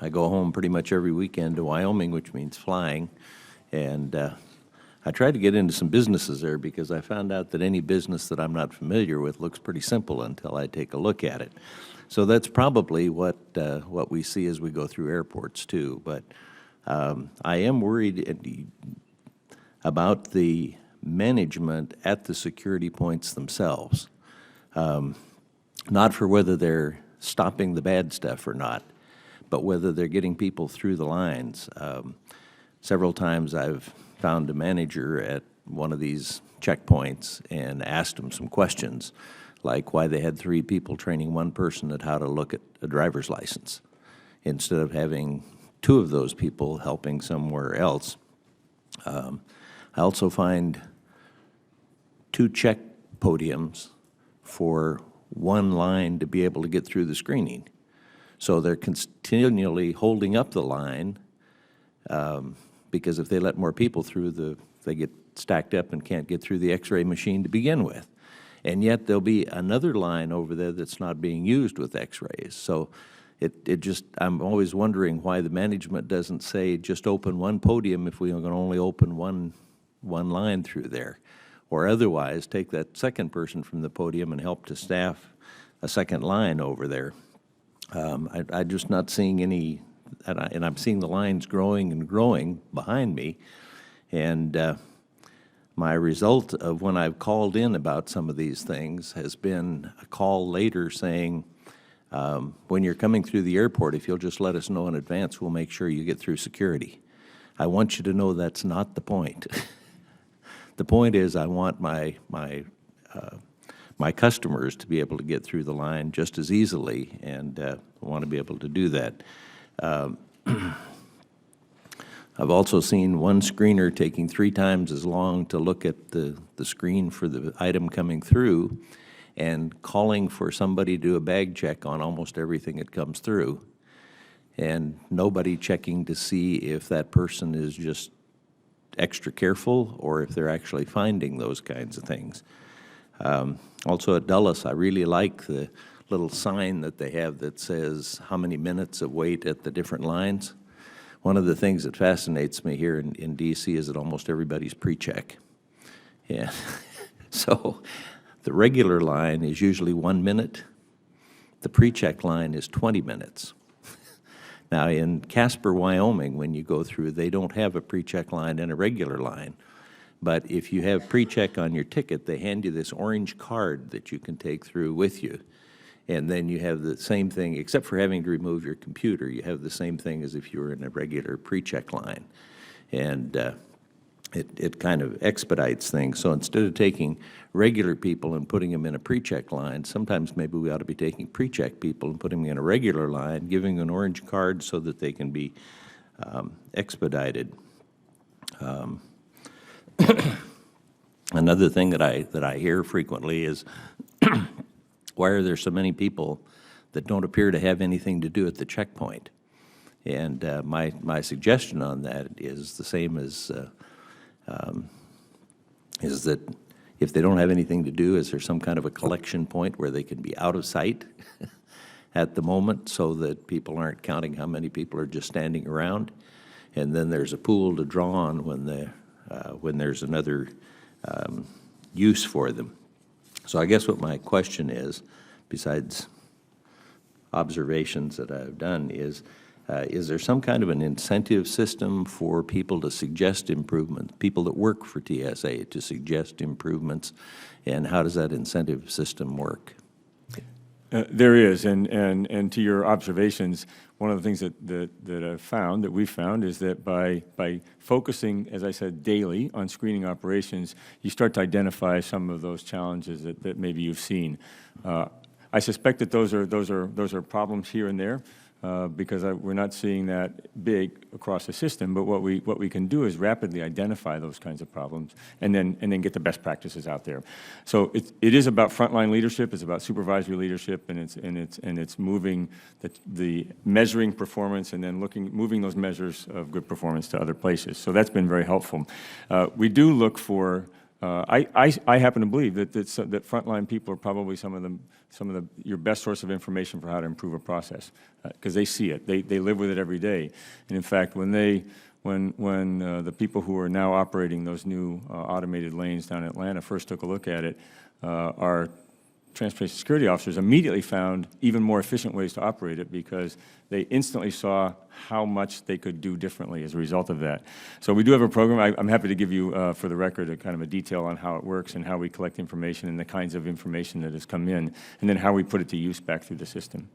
I go home pretty much every weekend to Wyoming, which means flying, and I tried to get into some businesses there because I found out that any business that I'm not familiar with looks pretty simple until I take a look at it. So that's probably what we see as we go through airports too. But I am worried about the management at the security points themselves. Not for whether they're stopping the bad stuff or not, but whether they're getting people through the lines. Several times I've found a manager at one of these checkpoints and asked them some questions, like why they had 3 people training one person at how to look at a driver's license, instead of having 2 of those people helping somewhere else. I also find 2 check podiums for one line to be able to get through the screening. So they're continually holding up the line because if they let more people through, they get stacked up and can't get through the X-ray machine to begin with. And yet there'll be another line over there that's not being used with X-rays. So I'm always wondering why the management doesn't say just open one podium if we can only open one line through there, or otherwise take that second person from the podium and help to staff a second line over there. I'm just not seeing any, and I'm seeing the lines growing and growing behind me, and my result of when I've called in about some of these things has been a call later saying, when you're coming through the airport, if you'll just let us know in advance, we'll make sure you get through security. I want you to know that's not the point. The point is I want my customers to be able to get through the line just as easily, and I want to be able to do that. I've also seen one screener taking 3 times as long to look at the screen for the item coming through and calling for somebody to do a bag check on almost everything that comes through, and nobody checking to see if that person is just extra careful or if they're actually finding those kinds of things. Also at Dulles, I really like the little sign that they have that says how many minutes of wait at the different lines. One of the things that fascinates me here in D.C. is that almost everybody's pre-check. Yeah. So the regular line is usually 1 minute. The pre-check line is 20 minutes. Now in Casper, Wyoming, when you go through, they don't have a pre-check line and a regular line. But if you have pre-check on your ticket, they hand you this orange card that you can take through with you. And then you have the same thing, except for having to remove your computer, you have the same thing as if you were in a regular pre-check line. And it kind of expedites things. So instead of taking regular people and putting them in a pre-check line, sometimes maybe we ought to be taking pre-check people and putting them in a regular line, giving an orange card so that they can be expedited. Another thing that I hear frequently is, why are there so many people that don't appear to have anything to do at the checkpoint? And my suggestion on that is the same as is that if they don't have anything to do, is there some kind of a collection point where they can be out of sight at the moment so that people aren't counting how many people are just standing around? And then there's a pool to draw on when there's another use for them. So I guess what my question is, besides observations that I've done, is there some kind of an incentive system for people to suggest improvements, people that work for TSA to suggest improvements, and how does that incentive system work? There is, and to your observations, one of the things that I've found, that we've found, is that by focusing, as I said, daily on screening operations, you start to identify some of those challenges that maybe you've seen. I suspect that those are problems here and there. Because we're not seeing that big across the system, but what we can do is rapidly identify those kinds of problems and then get the best practices out there. So it is about frontline leadership, it's about supervisory leadership, and it's moving the measuring performance and then moving those measures of good performance to other places. So that's been very helpful. We do look for I happen to believe that that frontline people are probably some of your best source of information for how to improve a process, because they see it, they live with it every day, and in fact, when the people who are now operating those new automated lanes down in Atlanta first took a look at it, our transportation security officers immediately found even more efficient ways to operate it, because they instantly saw how much they could do differently as a result of that. So we do have a program. I'm happy to give you, for the record, a kind of a detail on how it works and how we collect information and the kinds of information that has come in, and then how we put it to use back through the system.